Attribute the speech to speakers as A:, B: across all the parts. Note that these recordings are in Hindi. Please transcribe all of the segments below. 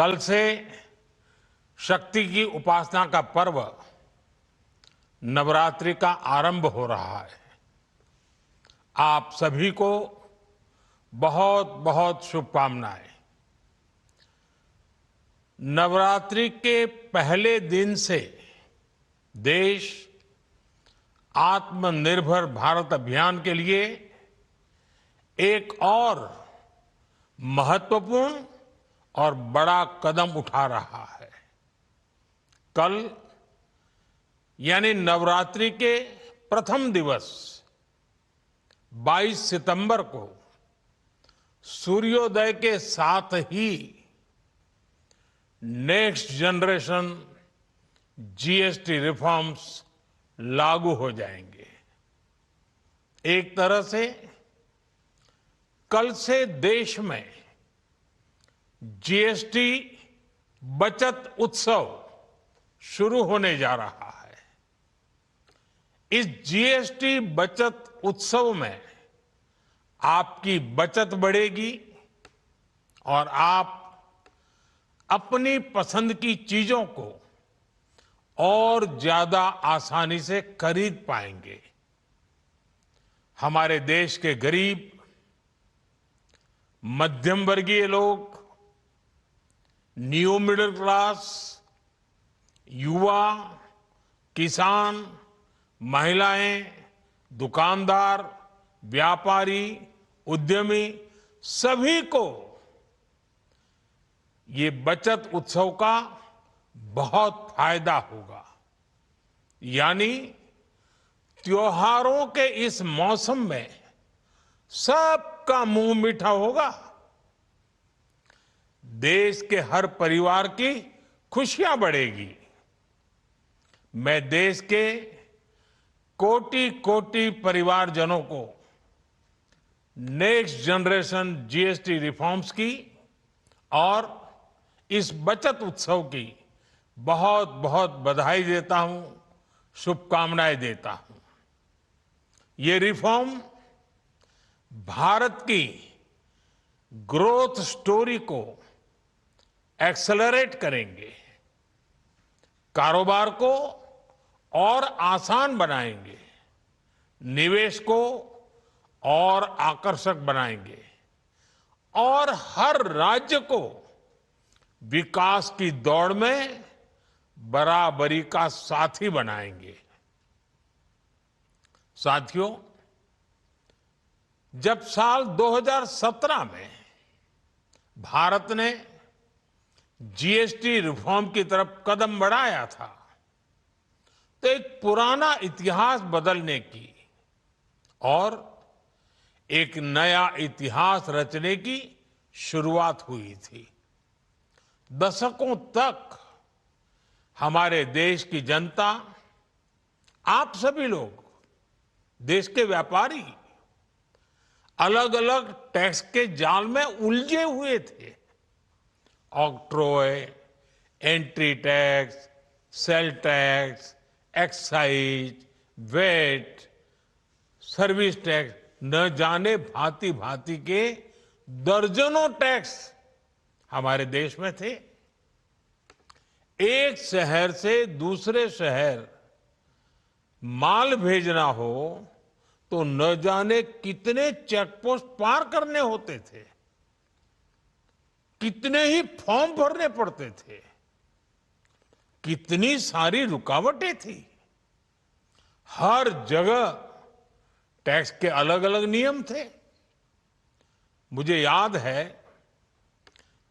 A: कल से शक्ति की उपासना का पर्व नवरात्रि का आरंभ हो रहा है। आप सभी को बहुत बहुत शुभकामनाएं। नवरात्रि के पहले दिन से देश आत्मनिर्भर भारत अभियान के लिए एक और महत्वपूर्ण और बड़ा कदम उठा रहा है। कल यानी नवरात्रि के प्रथम दिवस 22 सितंबर को सूर्योदय के साथ ही नेक्स्ट जनरेशन जीएसटी रिफॉर्म्स लागू हो जाएंगे। एक तरह से कल से देश में जीएसटी बचत उत्सव शुरू होने जा रहा है। इस जीएसटी बचत उत्सव में आपकी बचत बढ़ेगी और आप अपनी पसंद की चीजों को और ज्यादा आसानी से खरीद पाएंगे। हमारे देश के गरीब, मध्यम वर्गीय लोग, न्यू मिडिल क्लास, युवा, किसान, महिलाएं, दुकानदार, व्यापारी, उद्यमी, सभी को ये बचत उत्सव का बहुत फायदा होगा। यानी त्योहारों के इस मौसम में सबका मुंह मीठा होगा। देश के हर परिवार की खुशियां बढ़ेगी। मैं देश के कोटि कोटि परिवारजनों को नेक्स्ट जनरेशन जीएसटी रिफॉर्म्स की और इस बचत उत्सव की बहुत बहुत बधाई देता हूं, शुभकामनाएं देता हूं। ये रिफॉर्म भारत की ग्रोथ स्टोरी को एक्सेलरेट करेंगे, कारोबार को और आसान बनाएंगे, निवेश को और आकर्षक बनाएंगे और हर राज्य को विकास की दौड़ में बराबरी का साथी बनाएंगे। साथियों, जब साल 2017 में भारत ने जीएसटी रिफॉर्म की तरफ कदम बढ़ाया था तो एक पुराना इतिहास बदलने की और एक नया इतिहास रचने की शुरुआत हुई थी। दशकों तक हमारे देश की जनता, आप सभी लोग, देश के व्यापारी अलग अलग टैक्स के जाल में उलझे हुए थे। Octroi, entry tax, sale tax, excise, VAT, service tax, न जाने भांति भांति के दर्जनों टैक्स हमारे देश में थे। एक शहर से दूसरे शहर माल भेजना हो तो न जाने कितने चेकपोस्ट पार करने होते थे, कितने ही फॉर्म भरने पड़ते थे, कितनी सारी रुकावटें थी। हर जगह टैक्स के अलग अलग नियम थे। मुझे याद है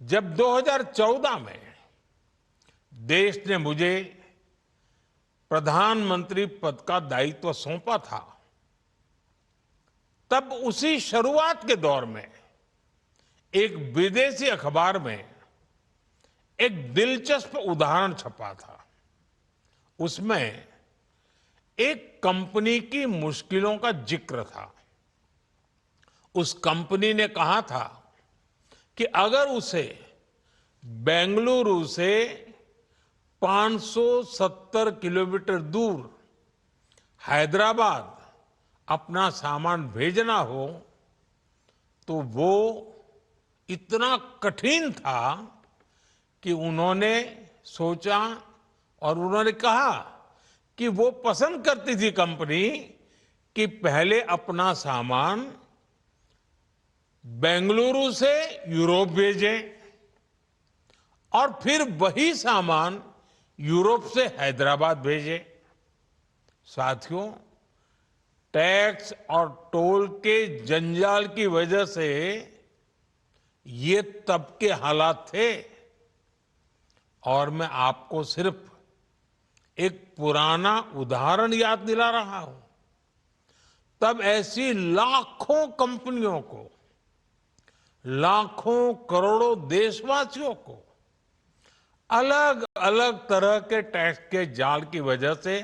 A: जब 2014 में देश ने मुझे प्रधानमंत्री पद का दायित्व सौंपा था, तब उसी शुरुआत के दौर में एक विदेशी अखबार में एक दिलचस्प उदाहरण छपा था। उसमें एक कंपनी की मुश्किलों का जिक्र था। उस कंपनी ने कहा था कि अगर उसे बेंगलुरु से 570 किलोमीटर दूर हैदराबाद अपना सामान भेजना हो तो वो इतना कठिन था कि उन्होंने सोचा और उन्होंने कहा कि वो पसंद करती थी कंपनी कि पहले अपना सामान बेंगलुरु से यूरोप भेजें और फिर वही सामान यूरोप से हैदराबाद भेजें। साथियों, टैक्स और टोल के जंजाल की वजह से ये तब के हालात थे। और मैं आपको सिर्फ एक पुराना उदाहरण याद दिला रहा हूं। तब ऐसी लाखों कंपनियों को, लाखों करोड़ों देशवासियों को अलग अलग तरह के टैक्स के जाल की वजह से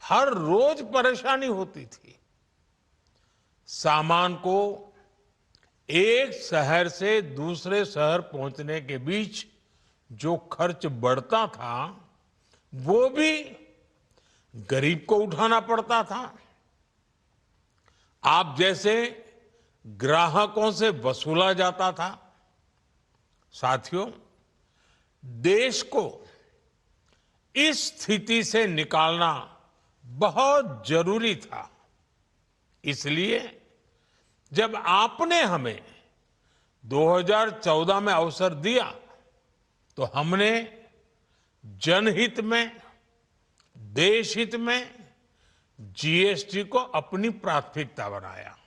A: हर रोज परेशानी होती थी। सामान को एक शहर से दूसरे शहर पहुंचने के बीच जो खर्च बढ़ता था वो भी गरीब को उठाना पड़ता था। आप जैसे ग्राहकों से वसूला जाता था। साथियों, देश को इस स्थिति से निकालना बहुत जरूरी था। इसलिए जब आपने हमें 2014 में अवसर दिया तो हमने जनहित में, देश हित में जीएसटी को अपनी प्राथमिकता बनाया।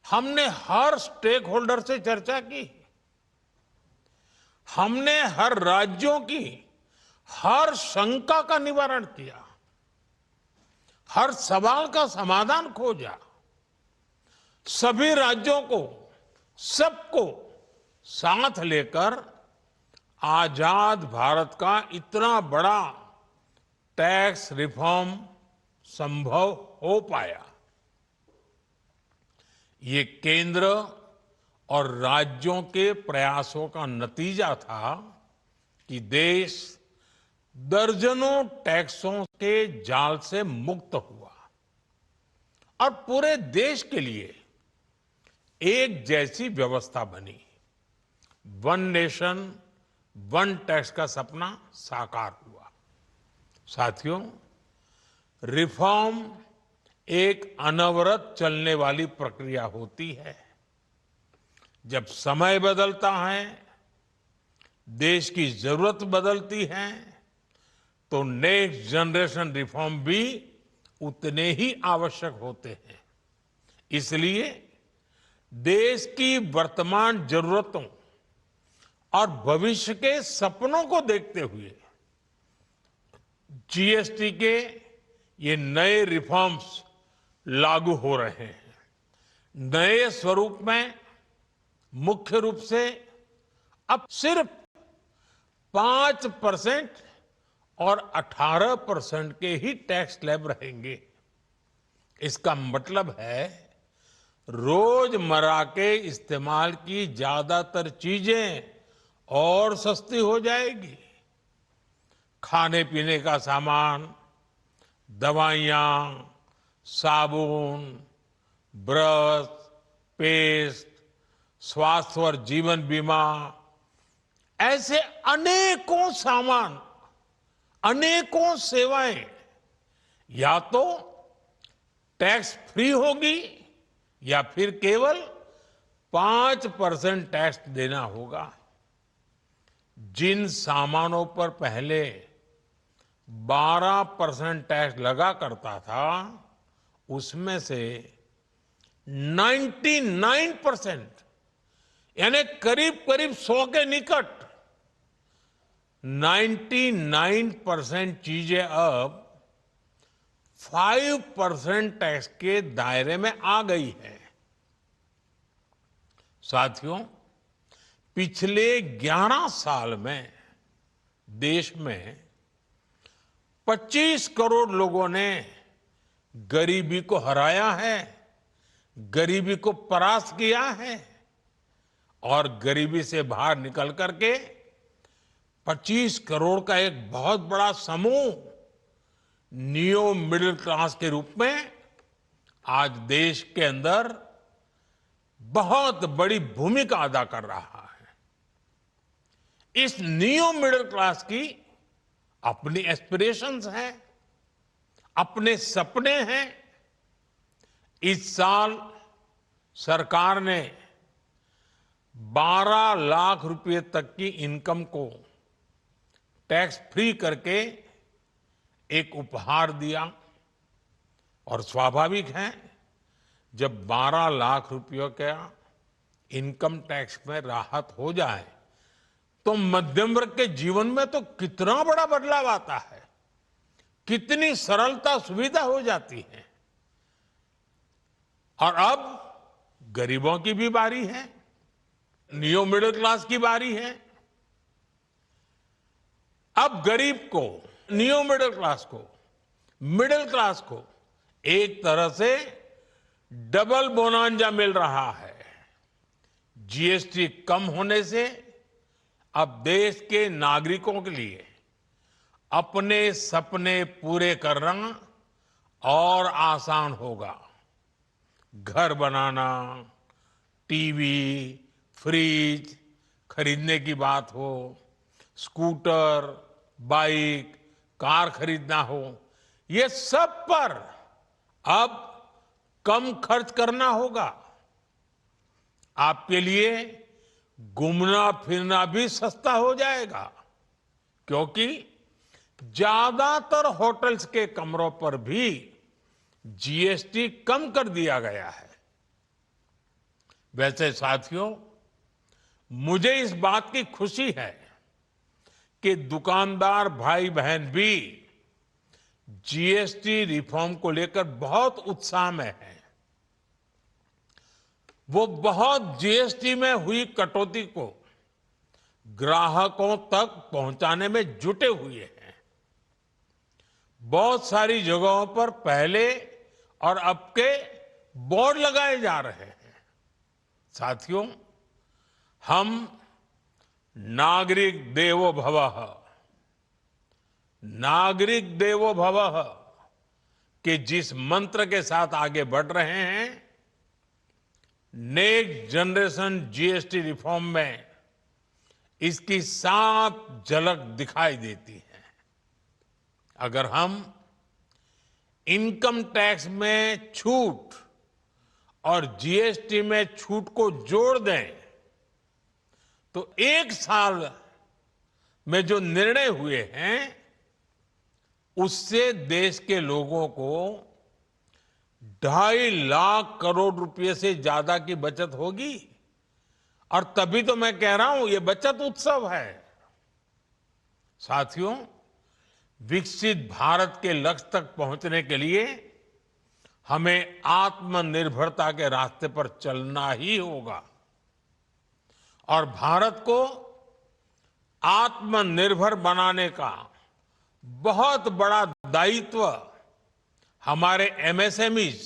A: हमने हर स्टेक होल्डर से चर्चा की। हमने हर राज्यों की हर शंका का निवारण किया, हर सवाल का समाधान खोजा। सभी राज्यों को, सबको साथ लेकर आजाद भारत का इतना बड़ा टैक्स रिफॉर्म संभव हो पाया। ये केंद्र और राज्यों के प्रयासों का नतीजा था कि देश दर्जनों टैक्सों के जाल से मुक्त हुआ और पूरे देश के लिए एक जैसी व्यवस्था बनी। वन नेशन वन टैक्स का सपना साकार हुआ। साथियों, रिफॉर्म एक अनवरत चलने वाली प्रक्रिया होती है। जब समय बदलता है, देश की जरूरत बदलती है, तो नेक्स्ट जनरेशन रिफॉर्म भी उतने ही आवश्यक होते हैं। इसलिए देश की वर्तमान जरूरतों और भविष्य के सपनों को देखते हुए जीएसटी के ये नए रिफॉर्म्स लागू हो रहे हैं। नए स्वरूप में मुख्य रूप से अब सिर्फ 5% और 18% के ही टैक्स स्लैब रहेंगे। इसका मतलब है रोजमर्रा के इस्तेमाल की ज्यादातर चीजें और सस्ती हो जाएगी। खाने पीने का सामान, दवाइयां, साबुन, ब्रश, पेस्ट, स्वास्थ्य और जीवन बीमा, ऐसे अनेकों सामान, अनेकों सेवाएं या तो टैक्स फ्री होगी या फिर केवल 5% टैक्स देना होगा। जिन सामानों पर पहले 12% टैक्स लगा करता था, उसमें से 99% यानी करीब करीब 100 के निकट 99% चीजें अब 5% टैक्स के दायरे में आ गई है। साथियों, पिछले 11 साल में देश में 25 करोड़ लोगों ने गरीबी को हराया है, गरीबी को परास्त किया है और गरीबी से बाहर निकल करके 25 करोड़ का एक बहुत बड़ा समूह नियो मिडिल क्लास के रूप में आज देश के अंदर बहुत बड़ी भूमिका अदा कर रहा है। इस नियो मिडिल क्लास की अपनी एस्पिरेशंस हैं, अपने सपने हैं। इस साल सरकार ने 12 लाख रुपए तक की इनकम को टैक्स फ्री करके एक उपहार दिया। और स्वाभाविक है, जब 12 लाख रुपयों का इनकम टैक्स में राहत हो जाए तो मध्यम वर्ग के जीवन में तो कितना बड़ा बदलाव आता है, कितनी सरलता सुविधा हो जाती है। और अब गरीबों की भी बारी है, नियो मिडिल क्लास की बारी है। अब गरीब को, नियो मिडिल क्लास को एक तरह से डबल बोनांजा मिल रहा है। जीएसटी कम होने से अब देश के नागरिकों के लिए अपने सपने पूरे करना और आसान होगा। घर बनाना, टीवी, फ्रिज खरीदने की बात हो, स्कूटर, बाइक, कार खरीदना हो, ये सब पर अब कम खर्च करना होगा। आपके लिए घूमना फिरना भी सस्ता हो जाएगा, क्योंकि ज्यादातर होटल्स के कमरों पर भी जीएसटी कम कर दिया गया है। वैसे साथियों, मुझे इस बात की खुशी है कि दुकानदार भाई बहन भी जीएसटी रिफॉर्म को लेकर बहुत उत्साह में हैं। वो बहुत जीएसटी में हुई कटौती को ग्राहकों तक पहुंचाने में जुटे हुए हैं। बहुत सारी जगहों पर पहले और अब के बोर्ड लगाए जा रहे हैं। साथियों, हम नागरिक देवो भवः, नागरिक देवो भवः के जिस मंत्र के साथ आगे बढ़ रहे हैं, नेक्स्ट जनरेशन जीएसटी रिफॉर्म में इसकी साफ झलक दिखाई देती है। अगर हम इनकम टैक्स में छूट और जीएसटी में छूट को जोड़ दें तो एक साल में जो निर्णय हुए हैं उससे देश के लोगों को 2.5 लाख करोड़ रुपए से ज्यादा की बचत होगी। और तभी तो मैं कह रहा हूं, ये बचत उत्सव है। साथियों, विकसित भारत के लक्ष्य तक पहुंचने के लिए हमें आत्मनिर्भरता के रास्ते पर चलना ही होगा। और भारत को आत्मनिर्भर बनाने का बहुत बड़ा दायित्व हमारे एमएसएमईज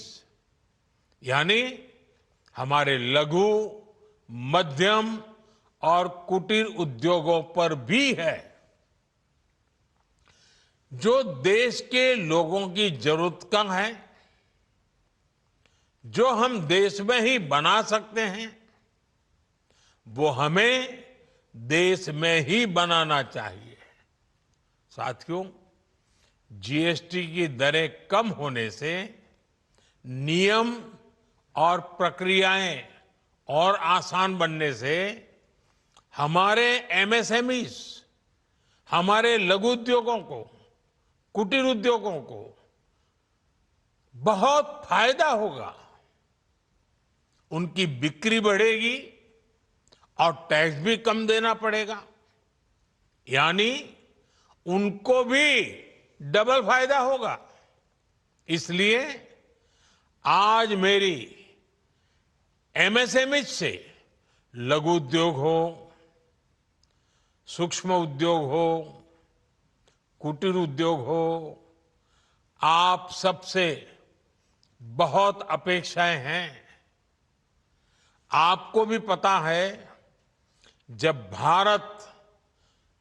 A: यानी हमारे लघु, मध्यम और कुटीर उद्योगों पर भी है, जो देश के लोगों की जरूरत का है, जो हम देश में ही बना सकते हैं, वो हमें देश में ही बनाना चाहिए। साथियों, जीएसटी की दरें कम होने से नियम और प्रक्रियाएं और आसान बनने से हमारे एमएसएमईज, हमारे लघु उद्योगों को, कुटीर उद्योगों को बहुत फायदा होगा। उनकी बिक्री बढ़ेगी और टैक्स भी कम देना पड़ेगा, यानी उनको भी डबल फायदा होगा। इसलिए आज मेरी एमएसएमई से लघु उद्योग हो, सूक्ष्म उद्योग हो, कुटीर उद्योग हो, आप सबसे बहुत अपेक्षाएं हैं। आपको भी पता है, जब भारत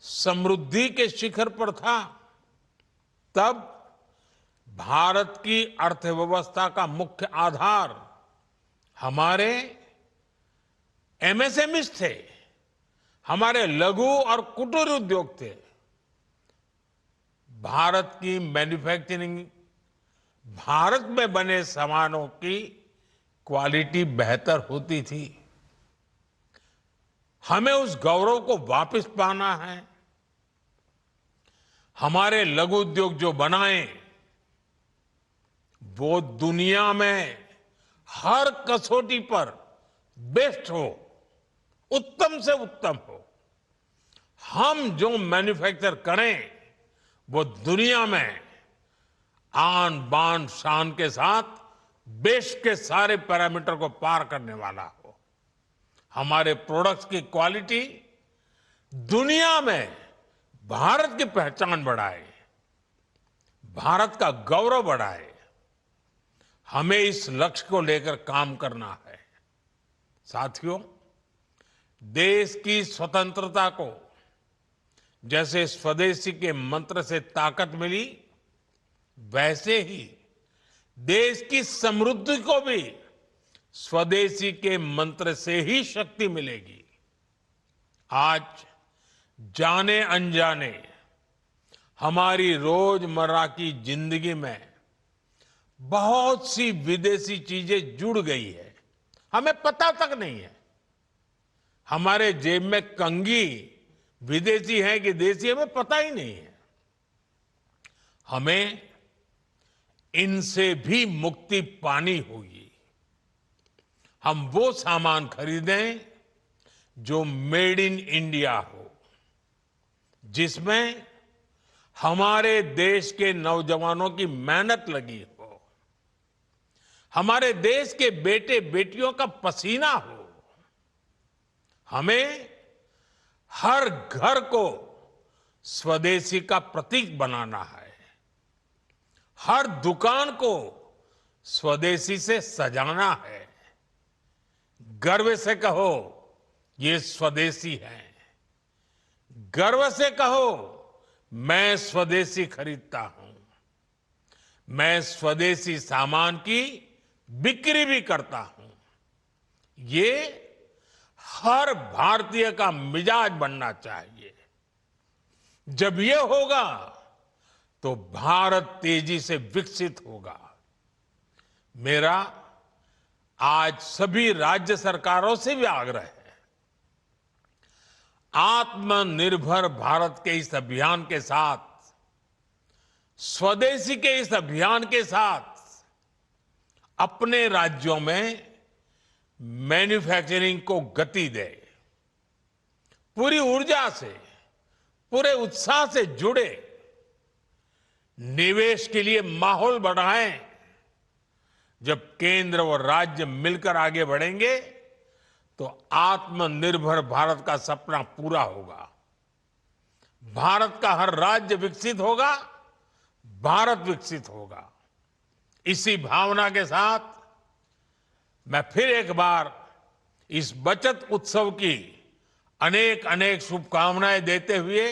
A: समृद्धि के शिखर पर था, तब भारत की अर्थव्यवस्था का मुख्य आधार हमारे एमएसएमईज थे, हमारे लघु और कुटीर उद्योग थे। भारत की मैन्युफैक्चरिंग, भारत में बने सामानों की क्वालिटी बेहतर होती थी। हमें उस गौरव को वापस पाना है। हमारे लघु उद्योग जो बनाए वो दुनिया में हर कसौटी पर बेस्ट हो, उत्तम से उत्तम हो। हम जो मैन्युफैक्चर करें वो दुनिया में आन बान शान के साथ देश के सारे पैरामीटर को पार करने वाला हो। हमारे प्रोडक्ट्स की क्वालिटी दुनिया में भारत की पहचान बढ़ाए, भारत का गौरव बढ़ाए। हमें इस लक्ष्य को लेकर काम करना है। साथियों, देश की स्वतंत्रता को जैसे स्वदेशी के मंत्र से ताकत मिली, वैसे ही देश की समृद्धि को भी स्वदेशी के मंत्र से ही शक्ति मिलेगी। आज जाने अनजाने हमारी रोजमर्रा की जिंदगी में बहुत सी विदेशी चीजें जुड़ गई है, हमें पता तक नहीं है। हमारे जेब में कंघी विदेशी है कि देसी, हमें पता ही नहीं है। हमें इनसे भी मुक्ति पानी होगी। हम वो सामान खरीदें जो मेड इन इंडिया हो, जिसमें हमारे देश के नौजवानों की मेहनत लगी हो, हमारे देश के बेटे बेटियों का पसीना हो। हमें हर घर को स्वदेशी का प्रतीक बनाना है। हर दुकान को स्वदेशी से सजाना है। गर्व से कहो ये स्वदेशी है। गर्व से कहो मैं स्वदेशी खरीदता हूं। मैं स्वदेशी सामान की बिक्री भी करता हूं। ये हर भारतीय का मिजाज बनना चाहिए। जब ये होगा तो भारत तेजी से विकसित होगा। मेरा आज सभी राज्य सरकारों से भी आग्रह है, आत्मनिर्भर भारत के इस अभियान के साथ, स्वदेशी के इस अभियान के साथ अपने राज्यों में मैन्युफैक्चरिंग को गति दे। पूरी ऊर्जा से, पूरे उत्साह से जुड़े। निवेश के लिए माहौल बढ़ाएं। जब केंद्र और राज्य मिलकर आगे बढ़ेंगे तो आत्मनिर्भर भारत का सपना पूरा होगा। भारत का हर राज्य विकसित होगा, भारत विकसित होगा। इसी भावना के साथ मैं फिर एक बार इस बचत उत्सव की अनेक अनेक शुभकामनाएं देते हुए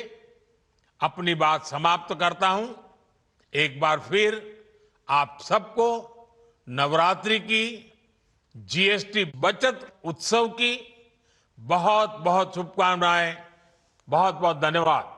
A: अपनी बात समाप्त करता हूं। एक बार फिर आप सबको नवरात्रि की, जीएसटी बचत उत्सव की बहुत बहुत शुभकामनाएं। बहुत बहुत धन्यवाद।